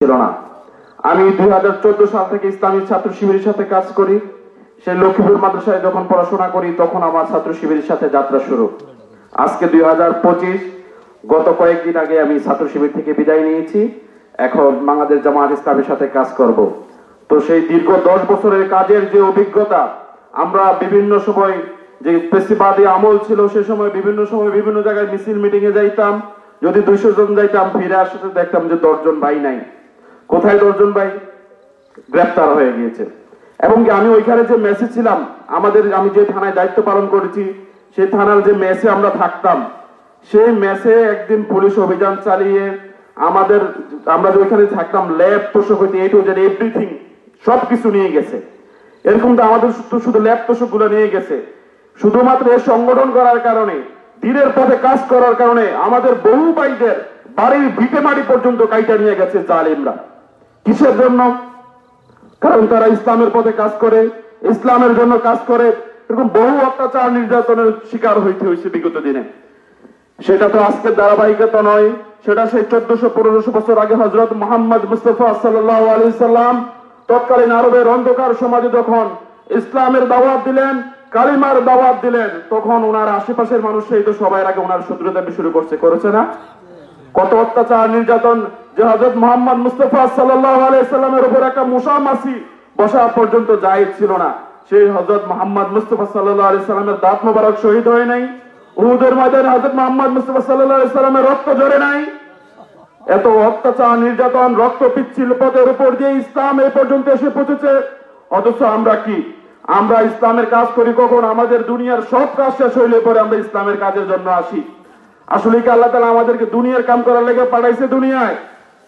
ছিল না। আমি 2014 সাল থেকে ইসলামী ছাত্র শিবিরের সাথে কাজ করি। সেই লক্ষ্মীপুর মাদ্রাসায় যখন পড়াশোনা করি তখন আমার ছাত্র শিবিরের সাথে যাত্রা শুরু। আজকে 2025, গত কয়েকদিন আগে আমি ছাত্র শিবির থেকে বিদায় নিয়েছি। এখন বাংলাদেশ জামায়াত ইসলামের সাথে কাজ করব। তো সেই দীর্ঘ 10 বছরের কাজের যে অভিজ্ঞতা, আমরা বিভিন্ন সময় যে পেশিবাদী আমল ছিল সে সময় বিভিন্ন জায়গায় মিছিল মিটিং এ যাইতাম। যদি 200 জন যাইতাম, ফিরে আসতে দেখতাম যে 10 জন ভাই নাই। কোথায় 10 জন ভাই? গ্রেফতার হয়ে গিয়েছে। এবং আমি ওইখানে যে মেসে ছিলাম, আমি যে থানায় দায়িত্ব পালন করেছি সেই থানার যে মেসে আমরা থাকতাম, সেই মেসে একদিন পুলিশ অভিযান চালিয়ে আমরা যে ওইখানে থাকতাম, ল্যাব তোষক হইতে A to Z এভরিথিং সবকিছু নিয়ে গেছে। এরকম তো আমাদের শুধু ল্যাব তোষক গুলো নিয়ে গেছে। শুধুমাত্র এর সংগঠন করার কারণে, দিনের পথে কাজ করার কারণে আমাদের বহু ভাইদের বাড়ির ভিটে মাটি পর্যন্ত কাইটা নিয়ে গেছে জালিমরা। কিসের জন্য? কারণ তারা ইসলামের পথে কাজ করে, ইসলামের জন্য কাজ করে। এরকম বহু অত্যাচার নির্যাতনের শিকার হইতে হয়েছে বিগত দিনে। সেটা তো আজকের ধারাবাহিকতা নয়, সেটা সেই 1400-1500 বছর আগে হযরত মুহাম্মদ মুস্তাফা সাল্লাল্লাহু আলাইহি সাল্লাম তৎকালীন আরবের অন্ধকার সমাজে যখন ইসলামের দাওয়াত দিলেন, কালিমার দাওয়াত দিলেন, তখন ওনার আশেপাশের মানুষ সেই তো সবাই আগে ওনার শত্রুতা শুরু করেছে না? কত অত্যাচার নির্যাতন, যে হযরত মুহাম্মদ মুস্তাফা সাল্লাল্লাহু আলাইহি সাল্লামের উপর একটা মশা মাছি বসা পর্যন্ত জায়েজ ছিল না। সেই হযরত মুহাম্মদ মুস্তাফা সাল্লাল্লাহু আলাইহি সাল্লামের দাঁত মোবারক শহীদ হয় নাই? উহুদের ময়দানে হযরত মুহাম্মদ মুস্তাফা সাল্লাল্লাহু আলাইহি সাল্লামের রক্ত ঝরে নাই? এত অত্যাচার নির্যাতন, রক্ত পিচ্ছিল পথের উপর দিয়ে ইসলাম এই পর্যন্ত এসে পৌঁছেছে। অথচ আমরা ইসলামের কাজ করি কখন? আমাদের দুনিয়ার সব কাজ শেষ হইলে পরে আমরা ইসলামের কাজের জন্য আসি। আসলে কি আল্লাহ তাআলা আমাদেরকে দুনিয়ার কাম করার লেগে পাঠাইছে দুনিয়ায়?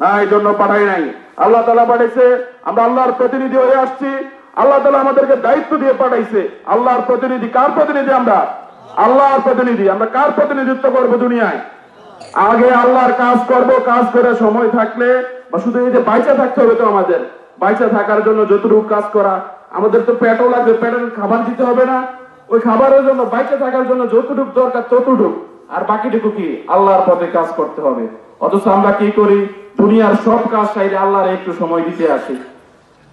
না, এই জন্য পাঠাই নাই। আল্লাহ তাআলা পাঠাইছে, আমরা আল্লাহর প্রতিনিধি হয়ে আসছি। আল্লাহ তাআলা আমাদেরকে দায়িত্ব দিয়ে পাঠাইছে। আল্লাহর প্রতিনিধি। কার প্রতিনিধি আমরা? আল্লাহর প্রতিনিধি। আমরা কার প্রতিনিধিত্ব করব দুনিয়ায়? আগে আল্লাহর কাজ করব। কাজ করে সময় থাকলে, বা শুধু এই যে বাইচা থাকতে হবে, তো আমাদের বাইচা থাকার জন্য যতটুকু কাজ করা, আমাদের তো পেটও লাগবে, পেটের খাবার দিতে হবে না? ওই খাবারের জন্য, বাইচা থাকার জন্য যতটুকু দরকার ততটুকু, আর বাকিটুকু কি? আল্লাহর পথে কাজ করতে হবে। অথচ আমরা কি করি? দুনিয়ার সব কাজ চাইলে আল্লাহর একটু সময় দিতে আসি।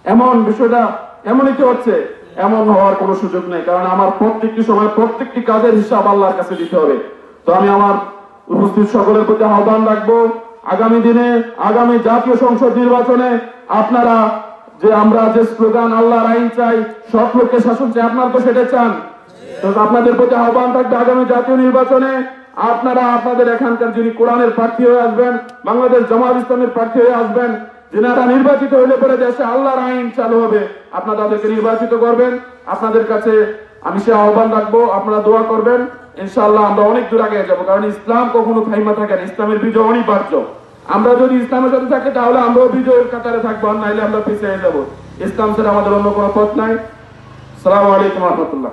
এমন বিষয়টা এমনই তো হচ্ছে। এমন হওয়ার কোনো সুযোগ নেই, কারণ আমার প্রত্যেকটি সময় প্রত্যেকটি কাজের হিসাব আল্লাহর কাছে দিতে হবে। তো আমি আমার উপস্থিত সকলের প্রতি আহ্বান রাখবো, আগামী দিনে, আগামী জাতীয় সংসদ নির্বাচনে আপনারা আমরা যে স্লোগান আল্লাহর আইন চাই, সব লোককে শাসন চাই, আপনারা তো সেটা চান। তো আপনাদের প্রতি আহ্বান থাকবে, আগামী জাতীয় নির্বাচনে আপনারা আপনাদের এখানকার যিনি কোরআনের প্রার্থী হয়ে আসবেন, বাংলাদেশ জামায়াত ইসলামের প্রার্থী হয়ে আসবেন, যিনারা নির্বাচিত হইলে পরে দেশে আল্লাহর আইন চালু হবে, আপনারা তাদেরকে নির্বাচিত করবেন। আপনাদের কাছে আমি সে আহ্বান রাখবো, আপনারা দোয়া করবেন। ইনশাআল্লাহ আমরা অনেক দূর আগে যাবো, কারণ ইসলাম কখনো থাইমা থাকে না। ইসলামের বিজয় অনিবার্য। আমরা যদি ইসলামের সাথে থাকি তাহলে আমরাও বিজয়ের কাতারে থাকবো, আর নাইলে আমরা পিছিয়ে যাবো। ইসলাম ছাড়া আমাদের অন্য কোনো পথ নাই। আসসালামু আলাইকুম ওয়া রাহমাতুল্লাহ।